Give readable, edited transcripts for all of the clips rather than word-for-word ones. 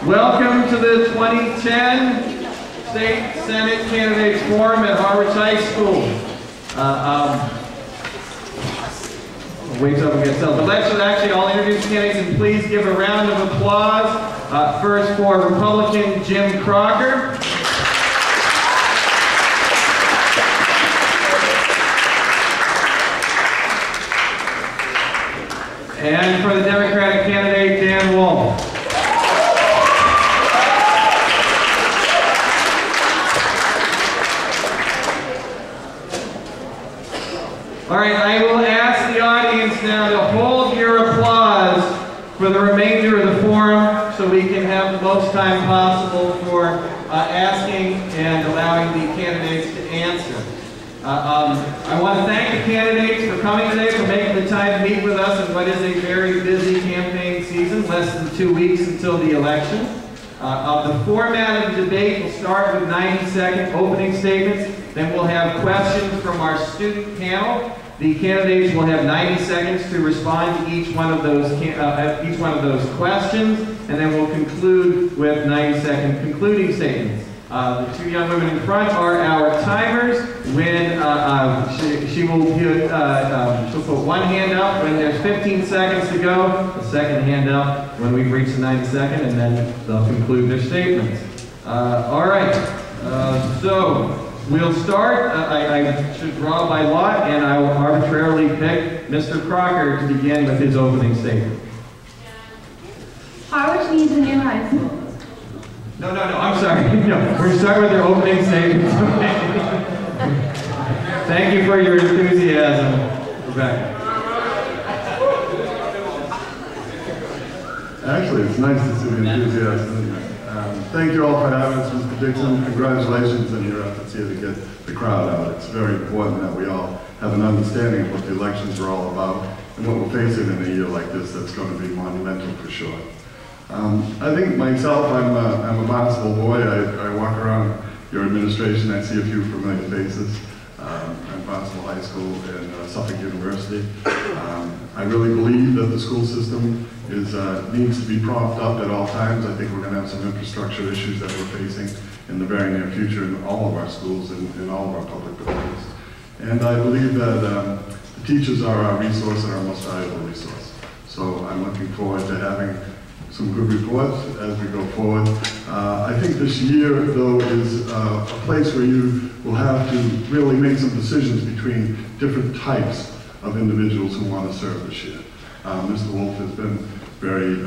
Welcome to the 2010 State Senate Candidates Forum at Harwich High School. Wait till we get settled. But let's actually all introduce candidates and please give a round of applause. First for Republican Jim Crocker. And for the Democratic candidate, Dan Wolf. All right, I will ask the audience now to hold your applause for the remainder of the forum so we can have the most time possible for asking and allowing the candidates to answer. I want to thank the candidates for coming today, for making the time to meet with us in what is a very busy campaign season, less than 2 weeks until the election. The format of the debate will start with 90-second opening statements. Then we'll have questions from our student panel. The candidates will have 90 seconds to respond to each one of those questions, and then we'll conclude with 90-second concluding statements. The two young women in front are our timers. When she'll put one hand up when there's 15 seconds to go, the second hand up when we've reached the 90-second, and then they'll conclude their statements. All right, so we'll start. I should draw by lot, and I will arbitrarily pick Mr. Crocker to begin with his opening statement. Harwich needs a new high school. No, I'm sorry. No, we're going to start with your opening statement. Thank you for your enthusiasm, Rebecca. Actually, it's nice to see the enthusiasm. Thank you all for having us, Mr. Dixon. Congratulations on your efforts here to get the crowd out. It's very important that we all have an understanding of what the elections are all about and what we're facing in a year like this that's going to be monumental for sure. I think myself, I'm a Barnstable boy. I walk around your administration, I see a few familiar faces. I'm Barnstable High School and Suffolk University. I really believe that the school system needs to be propped up at all times. I think we're going to have some infrastructure issues that we're facing in the very near future in all of our schools and in all of our public buildings. And I believe that the teachers are our resource and our most valuable resource. So I'm looking forward to having some good reports as we go forward. I think this year, though, is a place where you will have to really make some decisions between different types of individuals who want to serve this year. Mr. Wolf has been very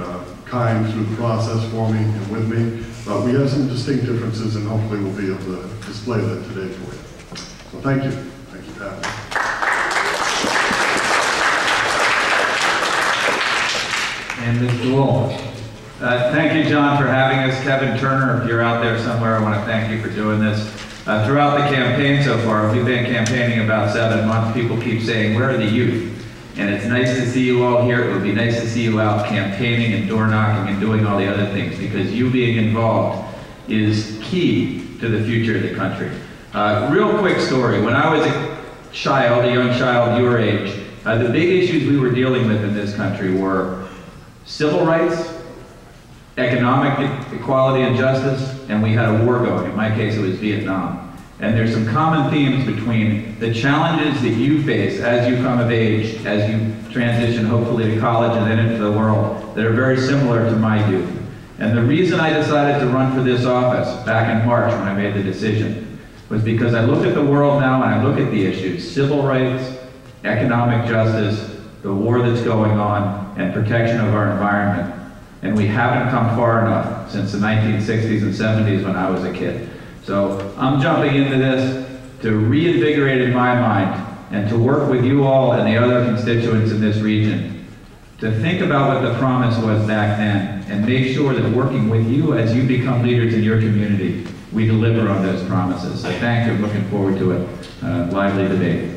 kind through the process for me and with me, but we have some distinct differences, and hopefully we'll be able to display that today for you. So thank you. Thank you for having me. And Mr. Wolf. Thank you, John, for having us. Kevin Turner, if you're out there somewhere, I want to thank you for doing this. Throughout the campaign so far, we've been campaigning about 7 months. People keep saying, where are the youth? And it's nice to see you all here. It would be nice to see you out campaigning and door knocking and doing all the other things, because you being involved is key to the future of the country. Real quick story. When I was a young child your age, the big issues we were dealing with in this country were civil rights, economic equality and justice, and we had a war going. In my case, it was Vietnam. And there's some common themes between the challenges that you face as you come of age, as you transition hopefully to college and then into the world, that are very similar to my youth. And the reason I decided to run for this office back in March when I made the decision was because I look at the world now and I look at the issues: civil rights, economic justice, the war that's going on, and protection of our environment. And we haven't come far enough since the 1960s and 70s when I was a kid. So I'm jumping into this to reinvigorate in my mind and to work with you all and the other constituents in this region to think about what the promise was back then and make sure that working with you as you become leaders in your community, we deliver on those promises. So thank you. I'm looking forward to a lively debate.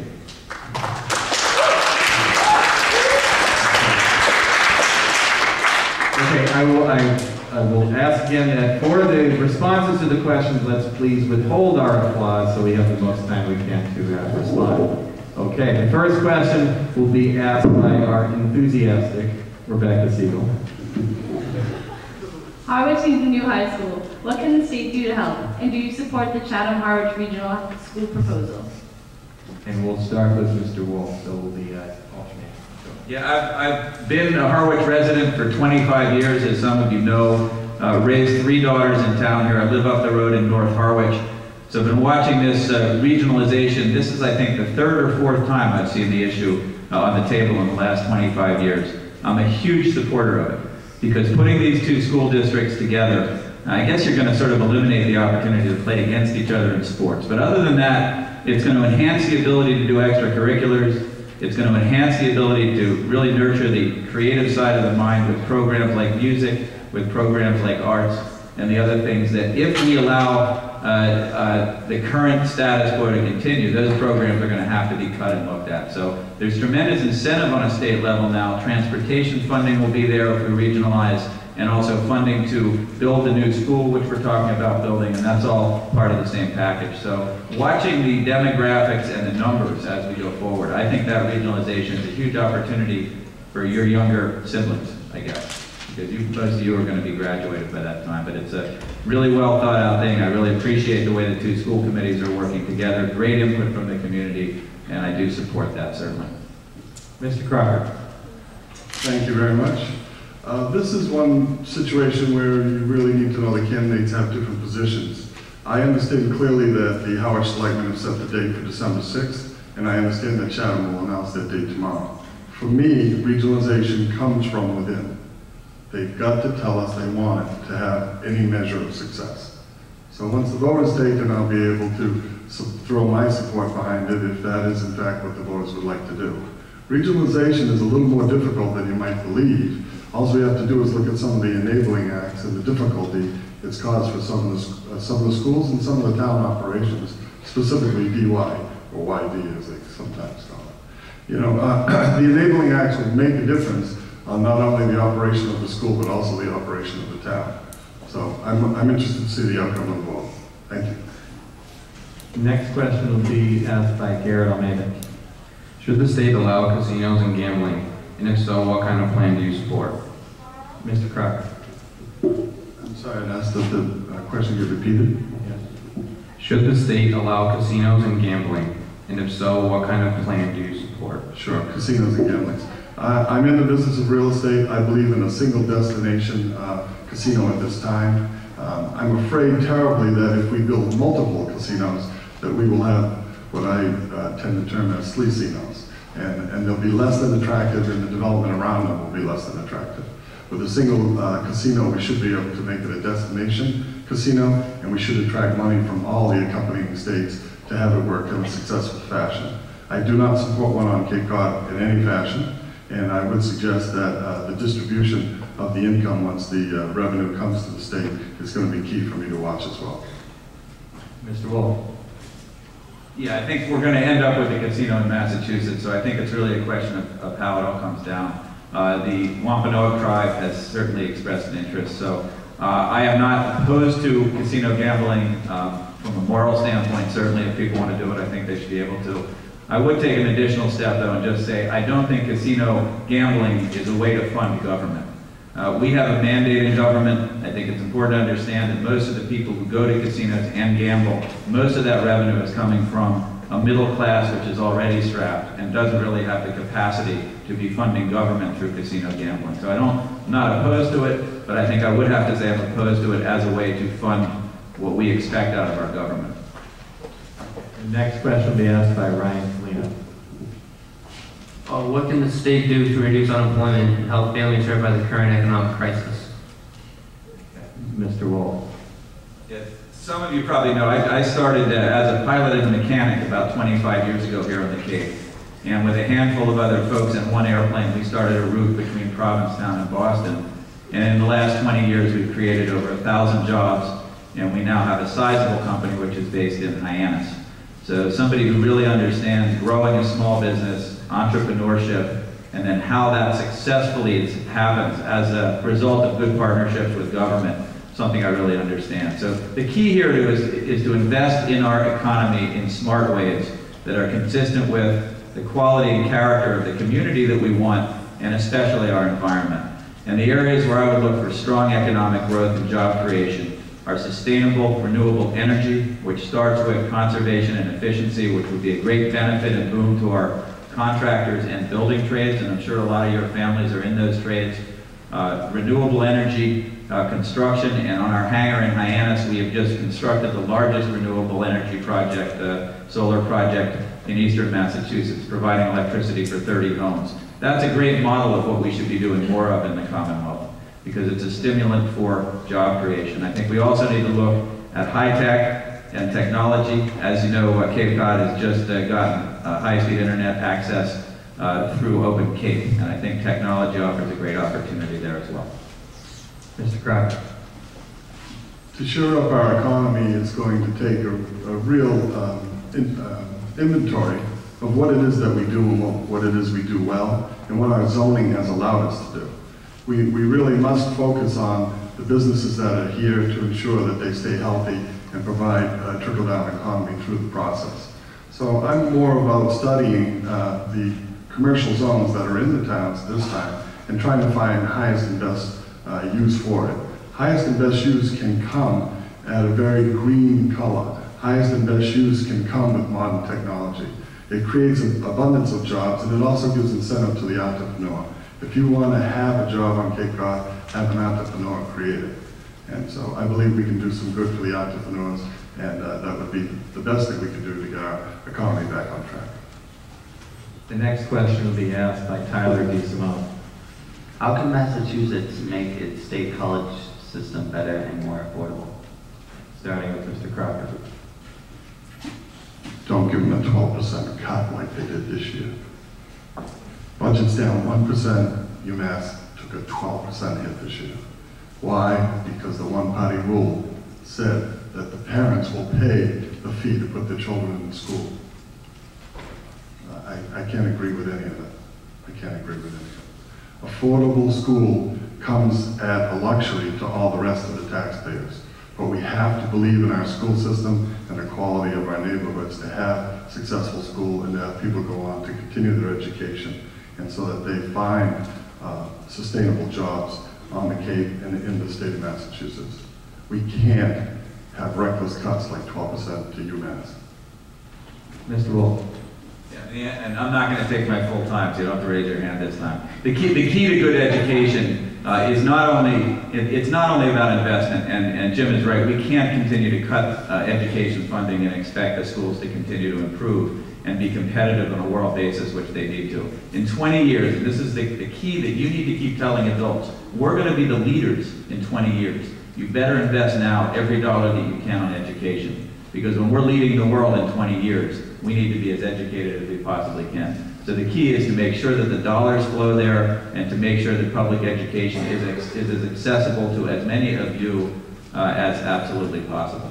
Okay, I will ask again that for the responses to the questions, let's please withhold our applause so we have the most time we can to respond. Okay, the first question will be asked by our enthusiastic Rebecca Siegel. Harwich needs a new high school. What can the state do to help? And do you support the Chatham-Harwich Regional School proposal? And we'll start with Mr. Wolf, so we'll be alternating. Yeah, I've been a Harwich resident for 25 years, as some of you know. Raised 3 daughters in town here. I live up the road in North Harwich. So I've been watching this regionalization. This is, I think, the 3rd or 4th time I've seen the issue on the table in the last 25 years. I'm a huge supporter of it, because putting these 2 school districts together, I guess you're going to sort of eliminate the opportunity to play against each other in sports. But other than that, it's going to enhance the ability to do extracurriculars. It's going to enhance the ability to really nurture the creative side of the mind with programs like music, with programs like arts, and the other things that if we allow the current status quo to continue, those programs are going to have to be cut and looked at. So there's tremendous incentive on a state level now. Transportation funding will be there if we regionalize, and also funding to build the new school, which we're talking about building, and that's all part of the same package. So watching the demographics and the numbers as we go forward, I think that regionalization is a huge opportunity for your younger siblings, I guess. Because most of you are going to be graduated by that time, but it's a really well thought out thing. I really appreciate the way the 2 school committees are working together. Great input from the community, and I do support that, certainly. Mr. Crocker. Thank you very much. This is one situation where you really need to know the candidates have different positions. I understand clearly that the Howard Selectmen have set the date for December 6th, and I understand that Chatham will announce that date tomorrow. For me, regionalization comes from within. They've got to tell us they want it to have any measure of success. So once the vote is taken, I'll be able to throw my support behind it if that is in fact what the voters would like to do. Regionalization is a little more difficult than you might believe. All we have to do is look at some of the enabling acts and the difficulty it's caused for some of the schools and some of the town operations, specifically DY, or YD as they sometimes call it. You know, the enabling acts will make a difference on not only the operation of the school, but also the operation of the town. So I'm interested to see the outcome of the vote. Thank you. The next question will be asked by Garrett Almeida. Should the state allow casinos and gambling? And if so, what kind of plan do you support? Mr. Crocker. I'm sorry, I asked that the question get repeated. Yes. Should the state allow casinos and gambling? And if so, what kind of plan do you support? Sure, casinos and gambling. I'm in the business of real estate. I believe in a single destination casino at this time. I'm afraid terribly that if we build multiple casinos, that we will have what I tend to term as sleazinos. And they'll be less than attractive, and the development around them will be less than attractive. With a single casino, we should be able to make it a destination casino, and we should attract money from all the accompanying states to have it work in a successful fashion. I do not support one on Cape Cod in any fashion, and I would suggest that the distribution of the income once the revenue comes to the state is going to be key for me to watch as well. Mr. Wolf. Yeah, I think we're going to end up with a casino in Massachusetts, so I think it's really a question of how it all comes down. The Wampanoag tribe has certainly expressed an interest, so I am not opposed to casino gambling from a moral standpoint. Certainly, if people want to do it, I think they should be able to. I would take an additional step, though, and just say I don't think casino gambling is a way to fund government. We have a mandate in government. I think it's important to understand that most of the people who go to casinos and gamble, most of that revenue is coming from a middle class which is already strapped and doesn't really have the capacity to be funding government through casino gambling. So I'm not opposed to it, but I think I would have to say I'm opposed to it as a way to fund what we expect out of our government. The next question will be asked by Ryan Polino. What can the state do to reduce unemployment and help families hurt by the current economic crisis? Mr. Wolf. Yeah, some of you probably know, I started as a pilot and mechanic about 25 years ago here on the Cape. And with a handful of other folks in one airplane, we started a route between Provincetown and Boston. And in the last 20 years, we've created over 1,000 jobs, and we now have a sizable company which is based in Hyannis. So somebody who really understands growing a small business, entrepreneurship, and then how that successfully happens as a result of good partnerships with government, something I really understand. So the key here is to invest in our economy in smart ways that are consistent with the quality and character of the community that we want, and especially our environment. And the areas where I would look for strong economic growth and job creation are sustainable, renewable energy, which starts with conservation and efficiency, which would be a great benefit and boom to our contractors and building trades, and I'm sure a lot of your families are in those trades. Renewable energy construction, and on our hangar in Hyannis, we have just constructed the largest renewable energy project, solar project in eastern Massachusetts, providing electricity for 30 homes. That's a great model of what we should be doing more of in the Commonwealth, because it's a stimulant for job creation. I think we also need to look at high-tech and technology. As you know, Cape Cod has just gotten high-speed internet access through Open Cape, and I think technology offers a great opportunity there as well. Mr. Crocker. To shore up our economy is going to take a real inventory of what it is that we do and what it is we do well, and what our zoning has allowed us to do. We really must focus on the businesses that are here to ensure that they stay healthy and provide a trickle-down economy through the process. So I'm more about studying the commercial zones that are in the towns this time and trying to find highest and best use for it. Highest and best use can come at a very green color. Highest and best use can come with modern technology. It creates an abundance of jobs, and it also gives incentive to the entrepreneur. If you want to have a job on Cape Cod, have an entrepreneur create it. And so I believe we can do some good for the entrepreneurs, and that would be the best thing we can do to get our economy back on track. The next question will be asked by Tyler D. Simone. How can Massachusetts make its state college system better and more affordable? Starting with Mr. Crocker. Don't give them a 12% cut like they did this year. Budget's down 1%, UMass took a 12% hit this year. Why? Because the one-party rule said that the parents will pay the fee to put their children in school. I can't agree with any of it. I can't agree with any of it. Affordable school comes at a luxury to all the rest of the taxpayers. But we have to believe in our school system and the quality of our neighborhoods to have successful school and to have people go on to continue their education, and so that they find sustainable jobs on the Cape and in the state of Massachusetts. We can't have reckless cuts like 12% to UMass. Mr. Wolf. Yeah, and I'm not going to take my full time, so you don't have to raise your hand this time. The key to good education is not only about investment, and Jim is right, we can't continue to cut education funding and expect the schools to continue to improve and be competitive on a world basis, which they need to. In 20 years, and this is the key that you need to keep telling adults, we're going to be the leaders in 20 years. You better invest now every dollar that you can on education, because when we're leading the world in 20 years, we need to be as educated as we possibly can. So the key is to make sure that the dollars flow there and to make sure that public education is as accessible to as many of you as absolutely possible.